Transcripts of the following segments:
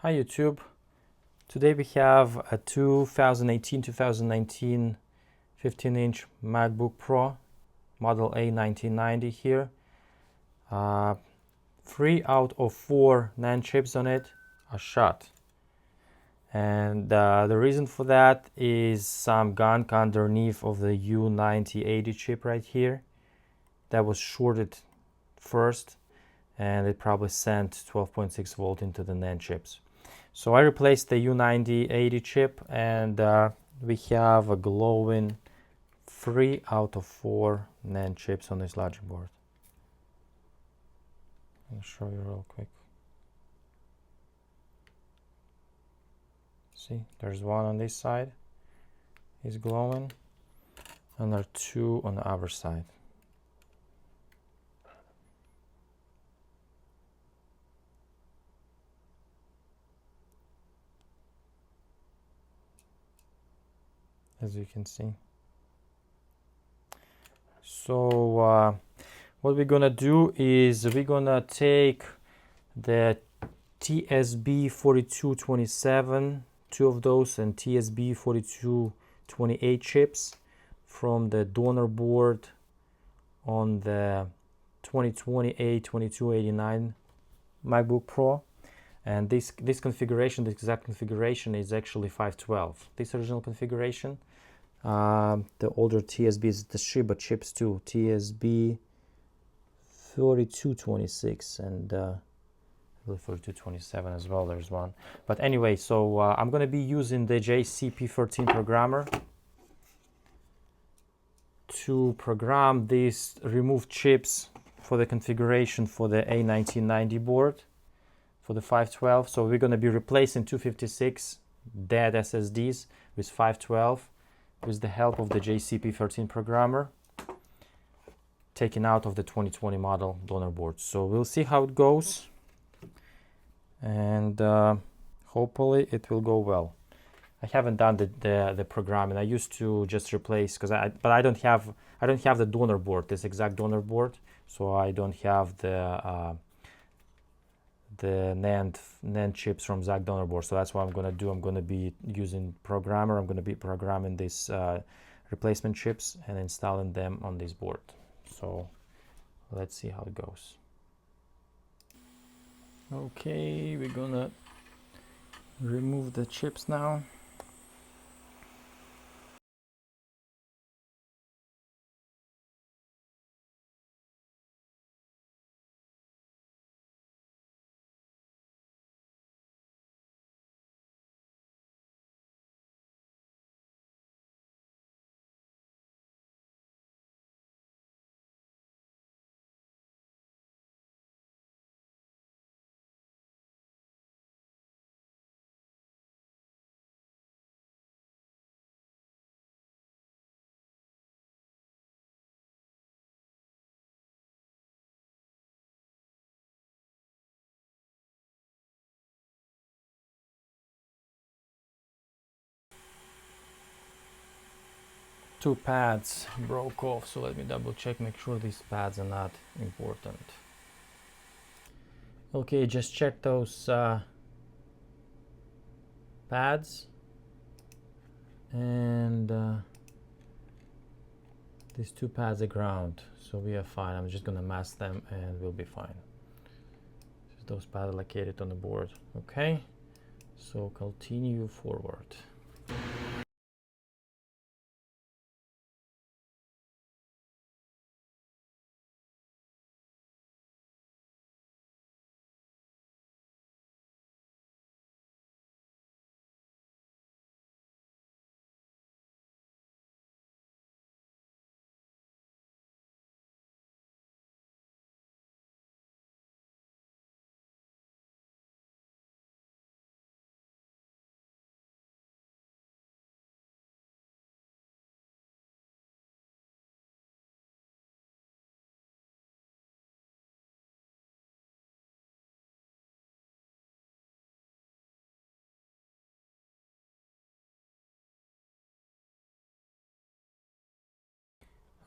Hi YouTube. Today we have a 2018-2019 15-inch MacBook Pro model A1990 here. 3 out of 4 Nand chips on it are shot. And the reason for that is some gunk underneath of the A1990 chip right here. That was shorted first and it probably sent 12.6 volt into the Nand chips. So I replaced the A1990 chip and we have a glowing 3 out of 4 Nand chips on this logic board. I'll show you real quick. See, there's one on this side, it's glowing, and there are 2 on the other side. As you can see. So what we're gonna do is we're gonna take the TSB4227, 2 of those, and TSB4228 chips from the donor board on the 2289 MacBook Pro. And this configuration, the exact configuration, is actually 512. This original configuration. The older TSB is the Shiba chips too, TSB4226 and 4227 as well. There's one. But anyway, so I'm going to be using the JC P13 Programmer to program these removed chips for the configuration for the A1990 board for the 512. So we're going to be replacing 256 dead SSDs with 512 with the help of the JC P13 Programmer, taken out of the 2020 model donor board. So we'll see how it goes, and hopefully it will go well. I haven't done the programming. I used to just replace, but I don't have the donor board, this exact donor board, so I don't have the NAND chips from Zach donor board. So that's what I'm gonna do. I'm gonna be using Programmer. I'm gonna be programming these replacement chips and installing them on this board. So let's see how it goes. Okay, we're gonna remove the chips now. Two pads broke off, so let me double check, make sure these pads are not important. Okay, just check those pads, and these 2 pads are ground, so we are fine. I'm just gonna mask them and we'll be fine. Just those pads are located on the board. Okay, so continue forward.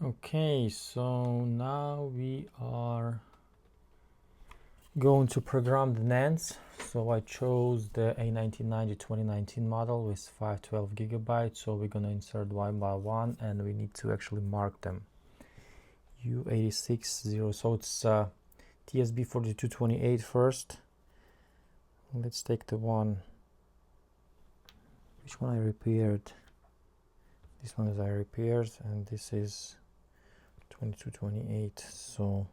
Okay, so now we are going to program the Nands. So I chose the A1990 2019 model with 512 gigabytes. So we're gonna insert one by one, and we need to actually mark them. U860. So it's TSB4228 first. Let's take the one. Which one I repaired? This one is I repaired, and this is 2228. So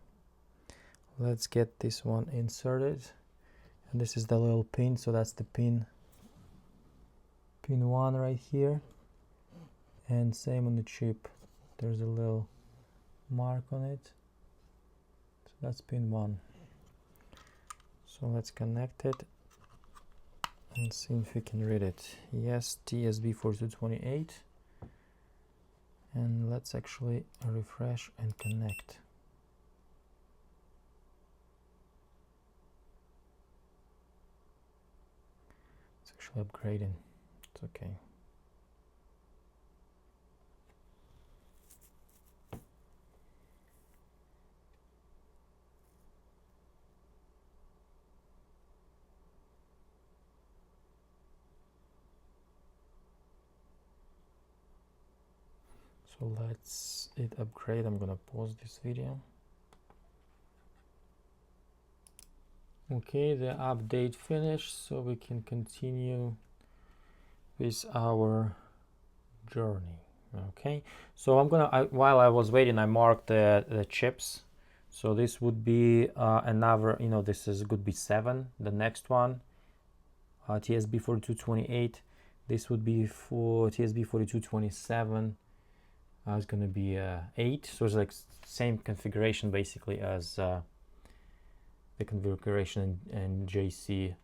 let's get this one inserted, and this is the little pin. So that's the pin 1 right here, and same on the chip. There's a little mark on it. So that's pin 1. So let's connect it and see if we can read it. Yes, TSB4228. And let's actually refresh and connect. It's actually upgrading. It's okay. So let's it upgrade. I'm gonna pause this video. Okay, the update finished, so we can continue with our journey. Okay, so I'm gonna while I was waiting, I marked the chips. So this would be another, this is could be 7. The next one, TSB4228. This would be for TSB4227. It's going to be 8, so it's like same configuration basically as the configuration in JC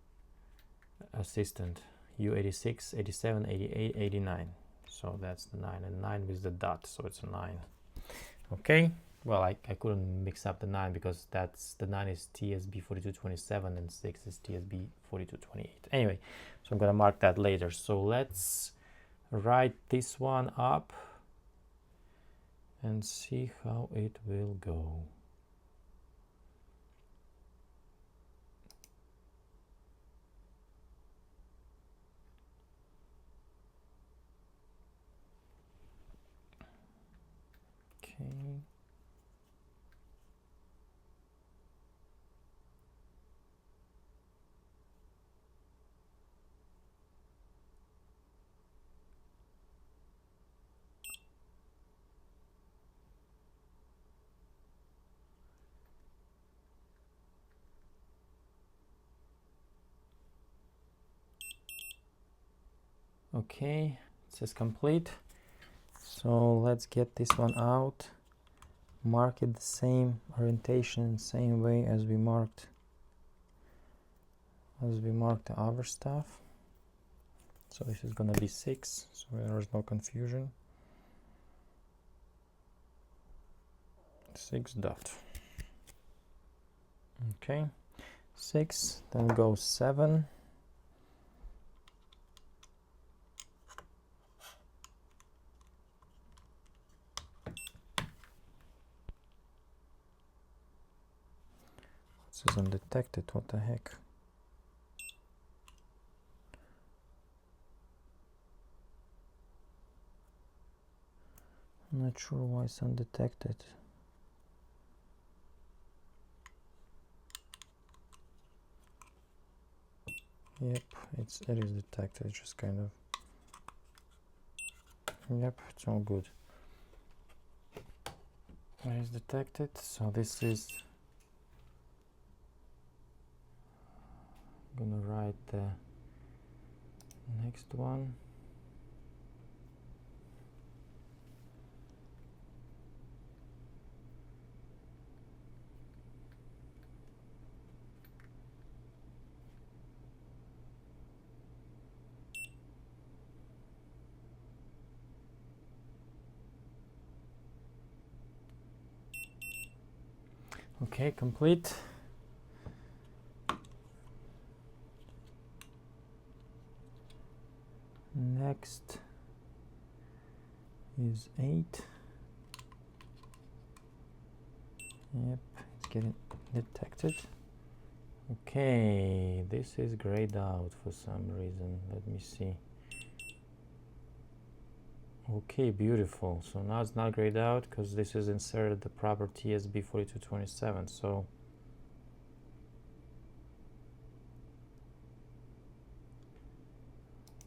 Assistant, U86, 87, 88, 89. So that's the 9, and 9 with the dot, so it's a 9. Okay, well I couldn't mix up the 9 because that's the 9 is TSB4227 and 6 is TSB4228. Anyway, so I'm going to mark that later. So let's write this one up and see how it will go. Okay. Okay, it says complete. So let's get this one out, mark it the same orientation, same way as we marked the other stuff. So this is gonna be 6, so there is no confusion. 6 dot. Okay, 6, then goes 7. This is undetected, what the heck? I'm not sure why it's undetected. Yep, it is detected, it's just kind of, yep, it's all good. It is detected, so this is, I'm gonna write the next one. Okay, complete. Next is 8. Yep, it's getting detected. Okay, this is grayed out for some reason. Let me see. Okay, beautiful. So now it's not grayed out because this is inserted the proper TSB4227. So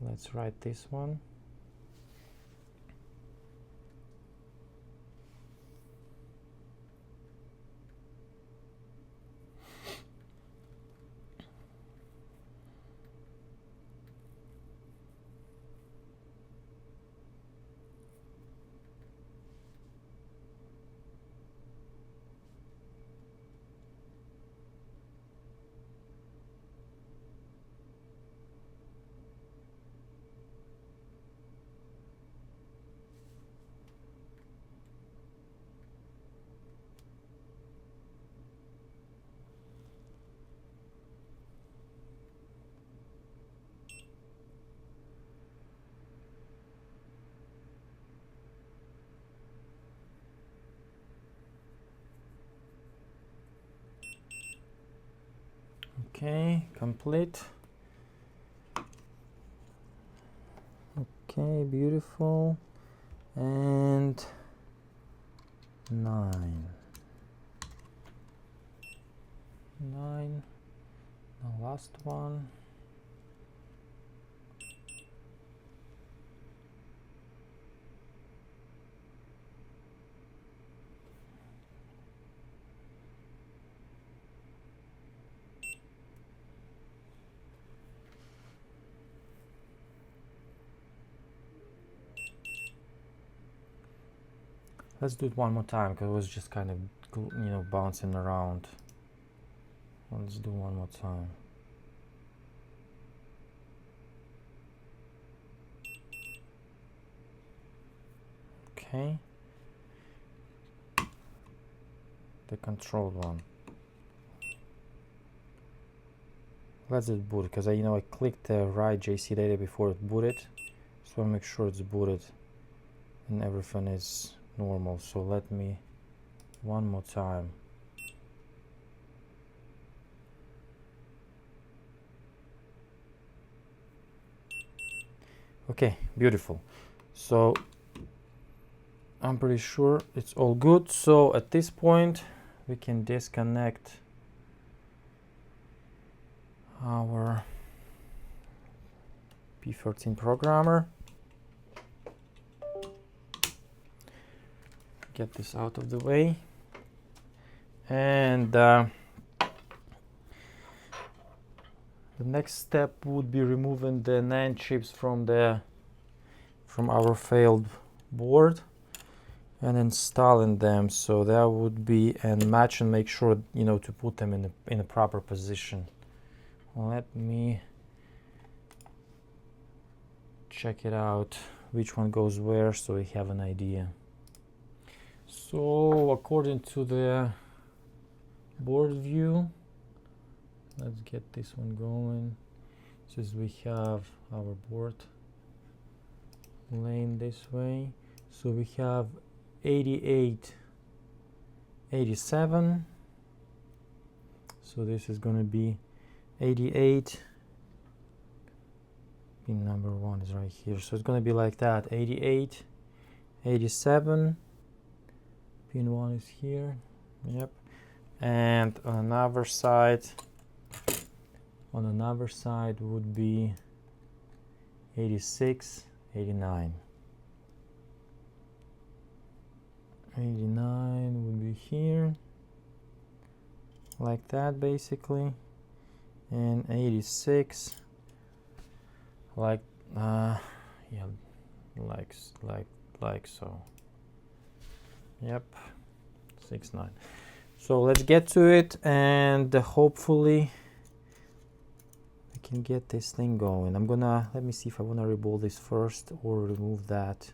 let's write this one. Okay, complete. Okay, beautiful. And 9. The last one. Let's do it one more time because it was just kind of, bouncing around. Let's do one more time. Okay. The controlled one. Let's do boot because I clicked the right JC data before it booted, so I make sure it's booted and everything is normal. So let me one more time. Okay, beautiful. So I'm pretty sure it's all good. So at this point we can disconnect our P13 Programmer. Get this out of the way, and the next step would be removing the Nand chips from our failed board and installing them. So that would be and match and make sure to put them in a proper position. Let me check it out which one goes where so we have an idea. So according to the board view, let's get this one going. Since we have our board laying this way, so we have 88, 87. So this is going to be 88. Pin number 1 is right here, so it's going to be like that. 88, 87. Pin 1 is here. Yep. And on another side would be 86, 89. 89 would be here, like that basically, and 86 like like so. Yep, 69. So let's get to it, and hopefully we can get this thing going. Let me see if I want to rebuild this first or remove that.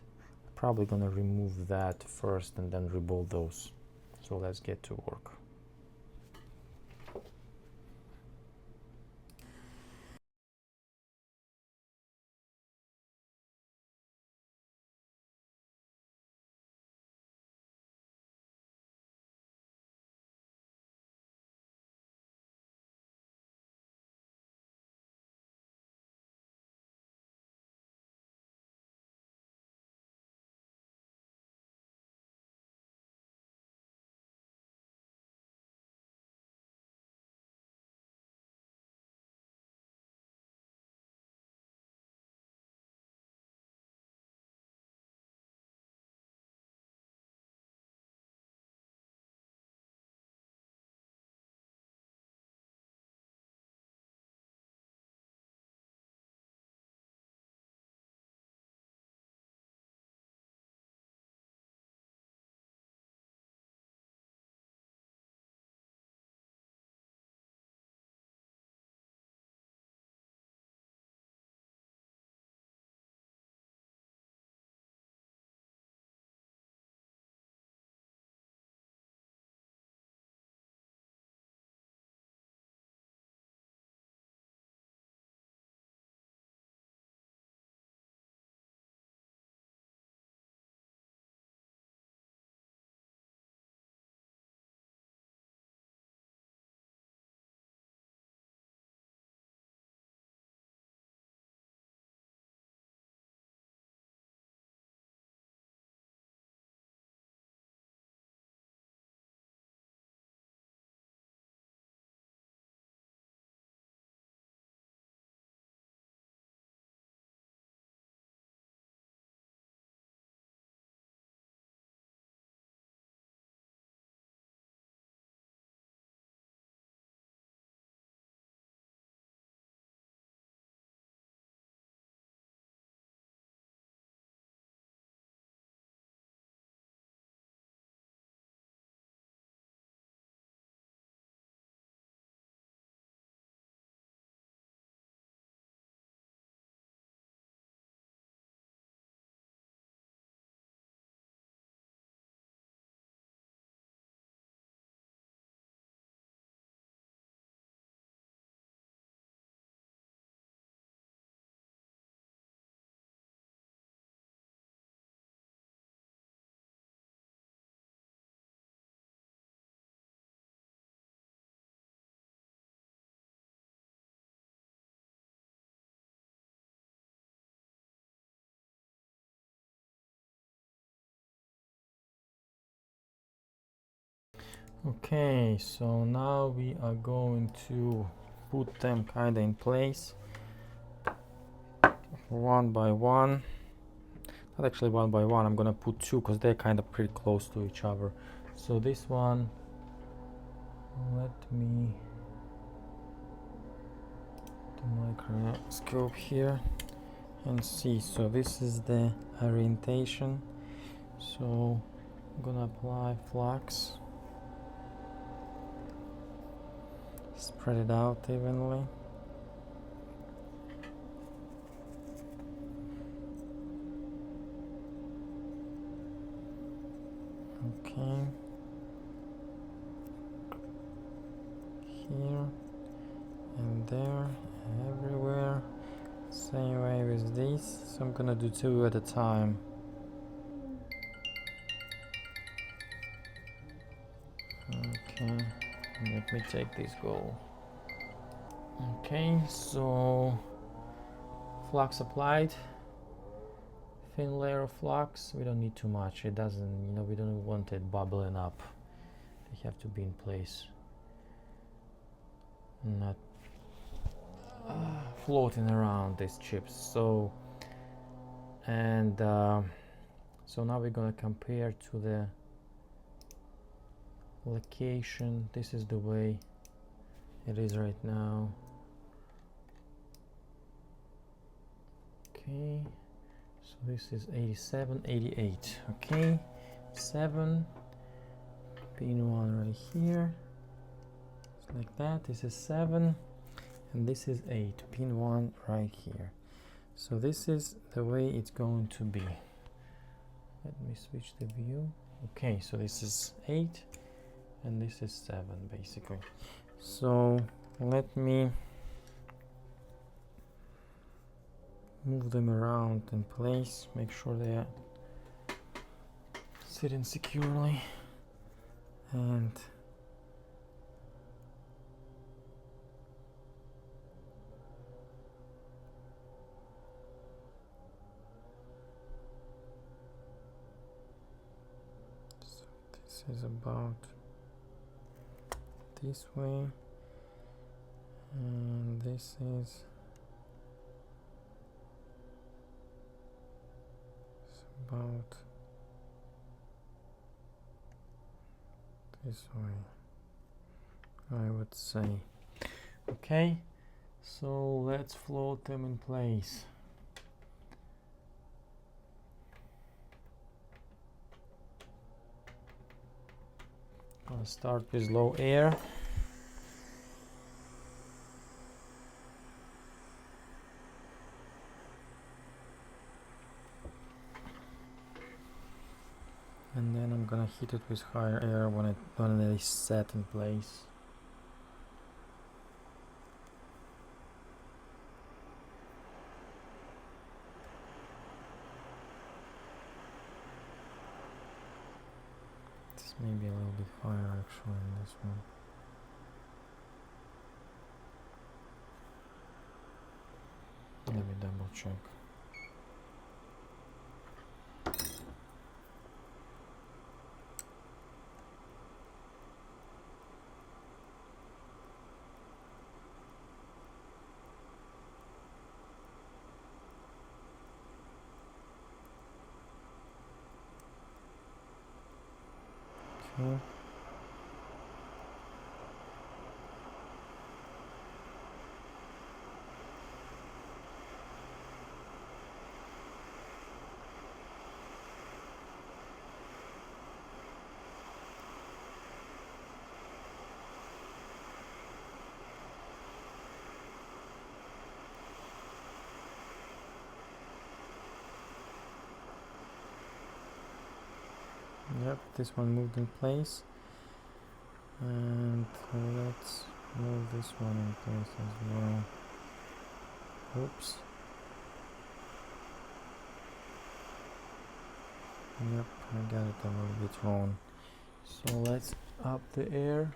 Probably gonna remove that first and then rebuild those. So let's get to work. Okay, so now we are going to put them kind of in place one by one. Not actually one by one, I'm gonna put two because they're kind of pretty close to each other. So this one, let me do microscope here and see. So this is the orientation. So I'm gonna apply flux, spread it out evenly. Okay, here and there, everywhere. Same way with these. So I'm gonna do two at a time. Okay, let me take this goal. Okay, so flux applied. Thin layer of flux. We don't need too much. It doesn't, we don't want it bubbling up. They have to be in place, not floating around these chips. So, and so now we're gonna compare to the location. This is the way it is right now. Okay, so this is 87, 88. Okay, 7, pin 1 right here, just like that. This is 7, and this is 8, pin 1 right here. So this is the way it's going to be. Let me switch the view. Okay, so this is 8 and this is 7 basically. So let me move them around in place, make sure they are sitting securely, and so this is about this way, and this is about this way, I would say. Okay, so let's float them in place. I'll start with low air. And then I'm gonna hit it with higher air when it is set in place. This may be a little bit higher actually in this one. Let me double check. Okay. Yep, this one moved in place, and let's move this one in place as well. Oops. Yep, I got it a little bit wrong. So let's up the air.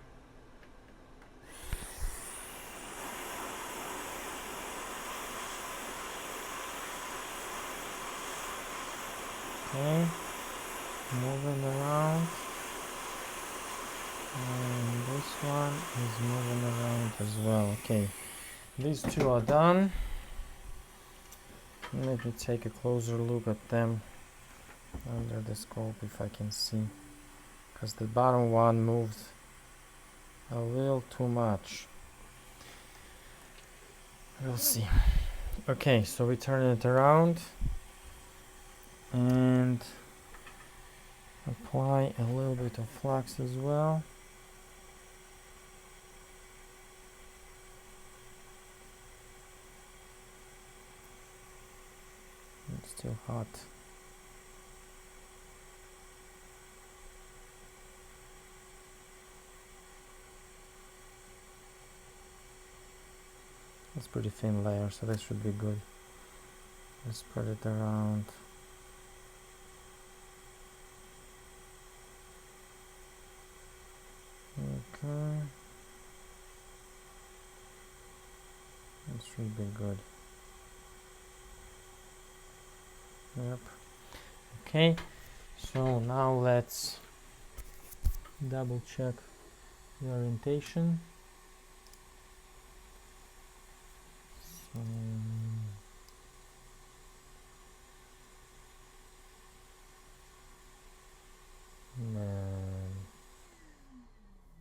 Okay. Moving around. And this one is moving around as well. Okay, these two are done. Let me take a closer look at them under the scope if I can see, because the bottom one moved a little too much. We'll see. Okay, so we turn it around and apply a little bit of flux as well. It's still hot. It's pretty thin layer, so this should be good. Let's spread it around. Okay. It should be good. Yep. Okay, so now let's double check the orientation. So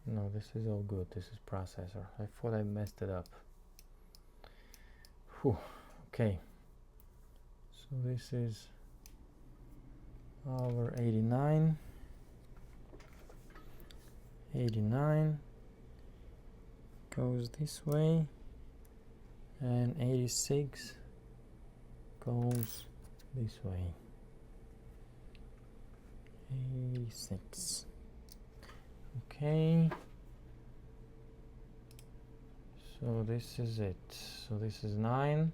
no, this is all good. This is processor. I thought I messed it up. Whew. Okay, so this is our 89 goes this way, and 86 goes this way. 86. Okay, so this is it. So this is 9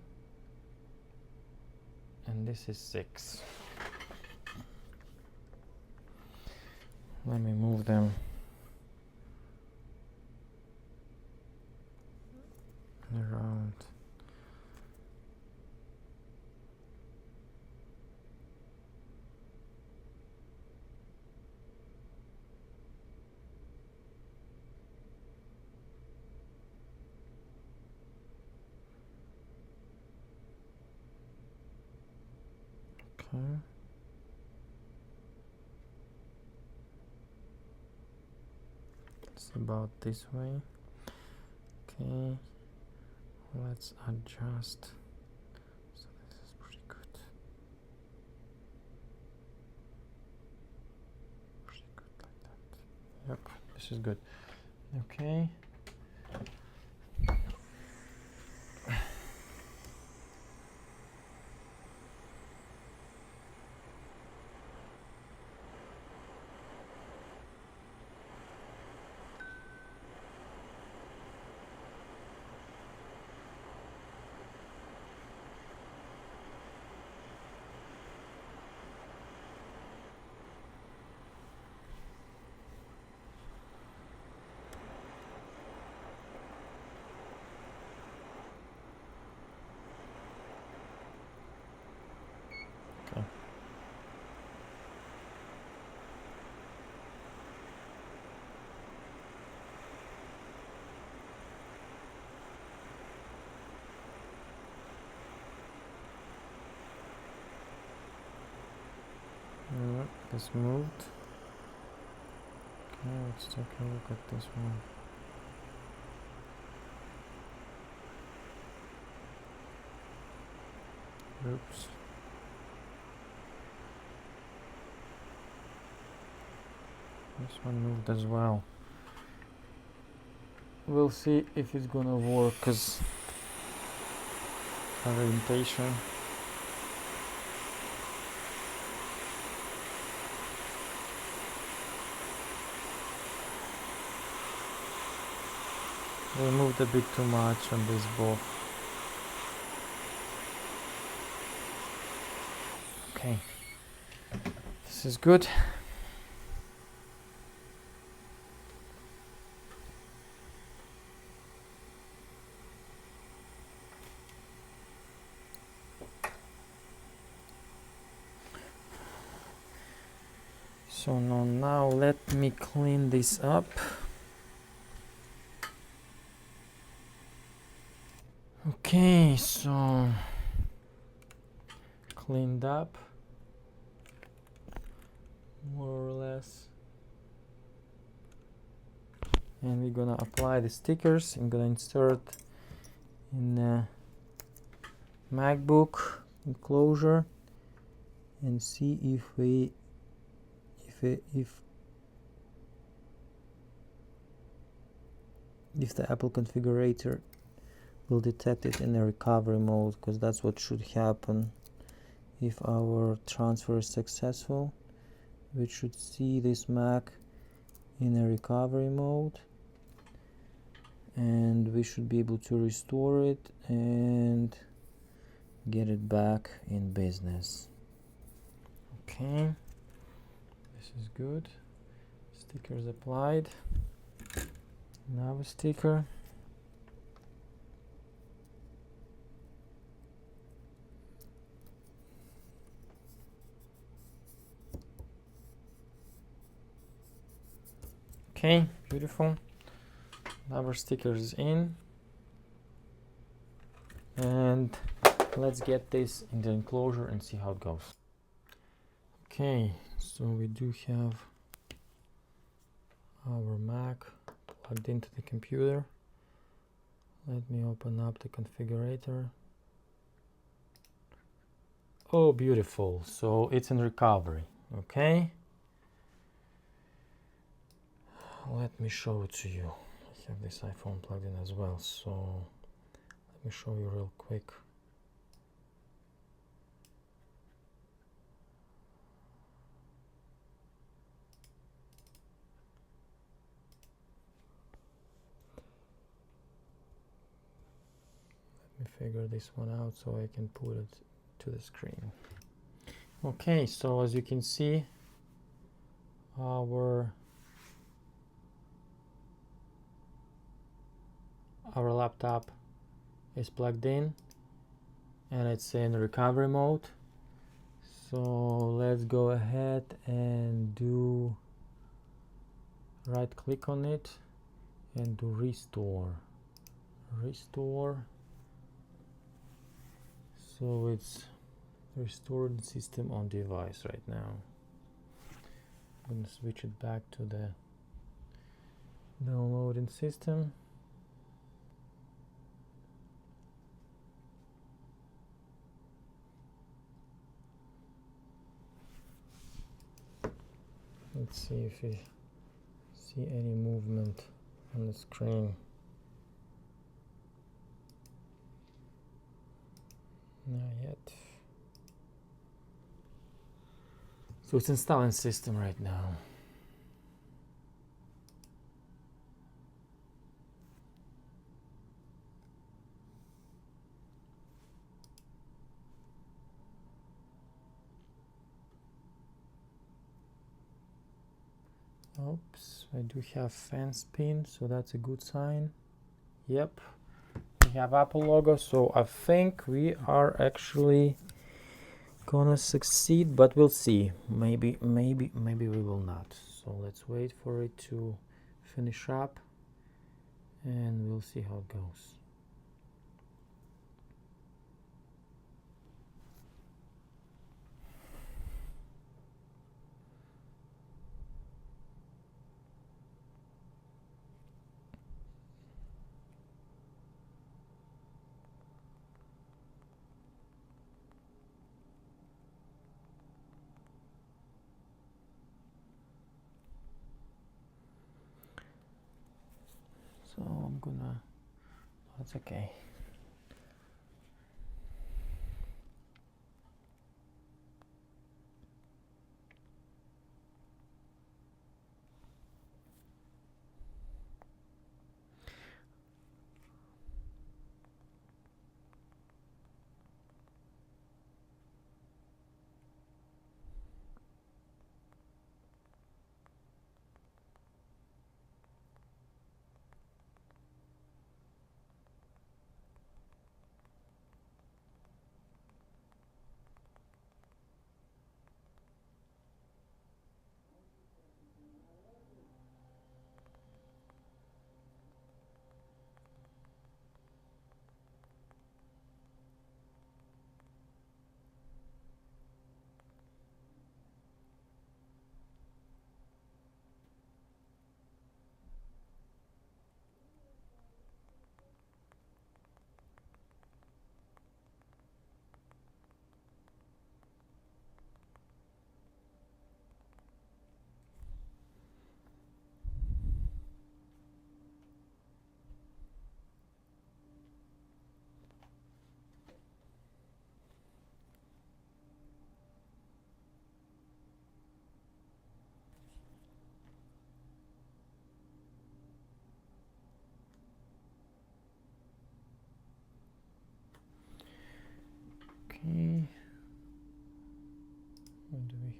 and this is 6. Let me move them around. Okay. It's about this way. Okay. Let's adjust. So this is pretty good. Pretty good like that. Yep, this is good. Okay. This moved. Okay, let's take a look at this one. Oops. This one moved as well. We'll see if it's gonna work, because orientation. We moved a bit too much on this board. Okay, this is good. So now let me clean this up. Okay, so cleaned up more or less, and we're gonna apply the stickers. I'm gonna insert in the MacBook enclosure and see if the Apple configurator will detect it in the recovery mode, because that's what should happen if our transfer is successful. We should see this Mac in a recovery mode, and we should be able to restore it and get it back in business. Okay, this is good. Stickers applied. Now a sticker. Okay, beautiful. Our stickers is in, and let's get this in the enclosure and see how it goes. Okay, so we do have our Mac plugged into the computer. Let me open up the configurator. Oh, beautiful. So it's in recovery. Okay, let me show it to you. I have this iPhone plugged in as well, so let me show you real quick. Let me figure this one out so I can put it to the screen. Okay, so as you can see, our laptop is plugged in and it's in recovery mode. So let's go ahead and do right click on it and do restore. So it's restored system on device right now. I'm gonna switch it back to the downloading system. Let's see if we see any movement on the screen. Not yet. So it's installing system right now. Oops, I do have fan spin, so that's a good sign. Yep, we have Apple logo, so I think we are actually gonna succeed, but we'll see. Maybe we will not. So let's wait for it to finish up and we'll see how it goes. So I'm gonna, that's okay.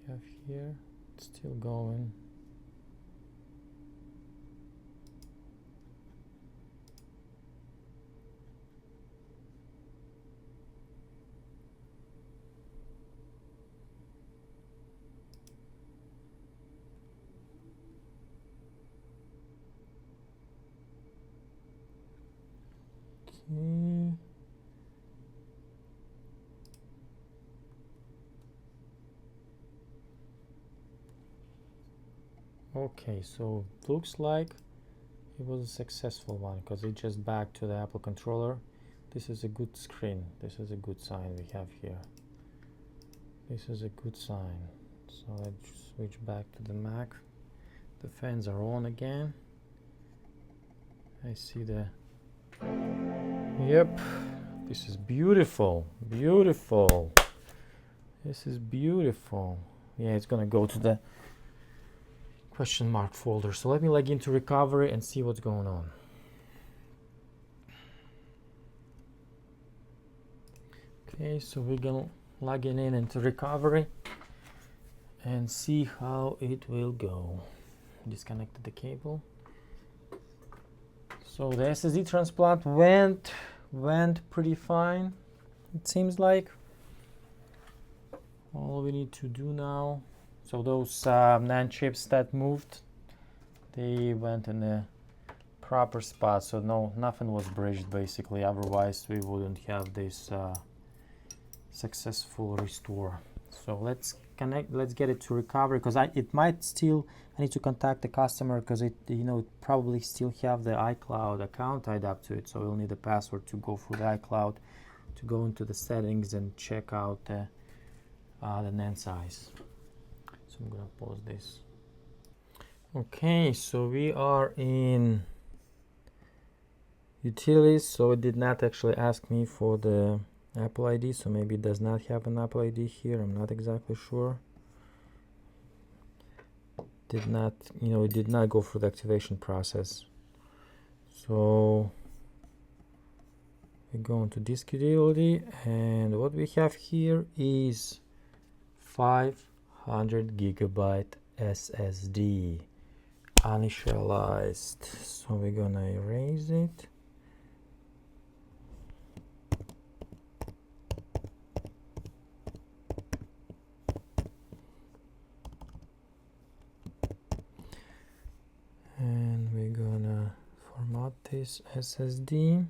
have here? It's still going. Okay, so looks like it was a successful one because it just back to the Apple controller. This is a good screen. This is a good sign we have here. This is a good sign. So let's switch back to the Mac. The fans are on again. I see the... Yep, this is beautiful, beautiful. This is beautiful. Yeah, it's gonna go to the question mark folder. So let me log into recovery and see what's going on. Okay, so we're gonna log in into recovery and see how it will go. Disconnected the cable. So the SSD transplant went pretty fine, it seems like. All we need to do now, so those NAND chips that moved, they went in a proper spot, so nothing was bridged basically, otherwise we wouldn't have this successful restore. So let's get it to recovery, because it might still, I need to contact the customer because it probably still have the iCloud account tied up to it, so we'll need a password to go through the iCloud to go into the settings and check out the NAND size. So I'm gonna pause this. Okay, so we are in utilities, so it did not actually ask me for the Apple ID, so maybe it does not have an Apple ID here. I'm not exactly sure. Did not, it did not go through the activation process. So we go into disk utility, and what we have here is 500 gigabyte SSD uninitialized. So we're gonna erase it. And we're gonna format this SSD.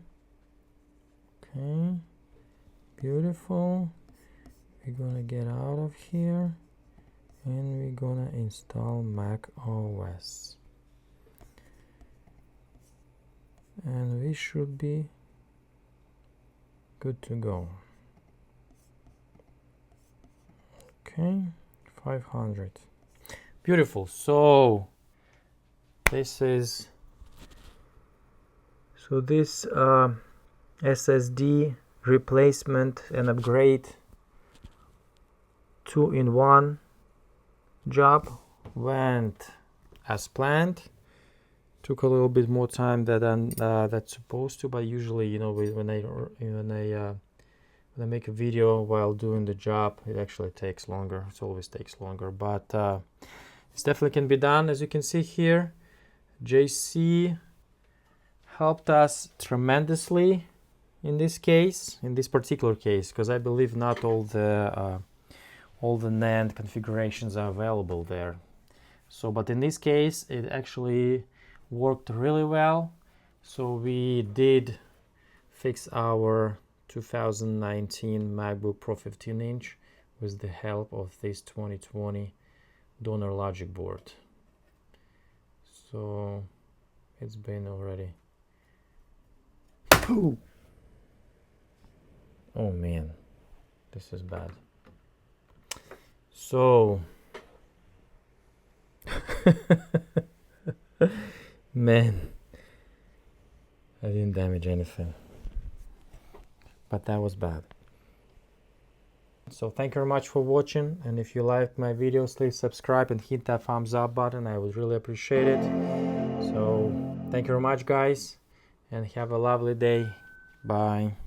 Okay, beautiful. We're gonna get out of here and we're gonna install Mac OS, and we should be good to go. Okay, 500. Beautiful. So this SSD replacement and upgrade 2-in-1 job went as planned. Took a little bit more time than that's supposed to, but usually when I make a video while doing the job, it actually takes longer. It always takes longer, but it definitely can be done. As you can see here, JC helped us tremendously in this particular case, because I believe not all the NAND configurations are available there. So, but in this case, it actually worked really well. So we did fix our 2019 MacBook Pro 15-inch with the help of this 2020 Donor Logic board. So it's been already. Ooh. Oh man, this is bad. So man, I didn't damage anything, but that was bad. So thank you very much for watching, and if you liked my videos, please subscribe and hit that thumbs up button. I would really appreciate it. So thank you very much, guys, and have a lovely day. Bye.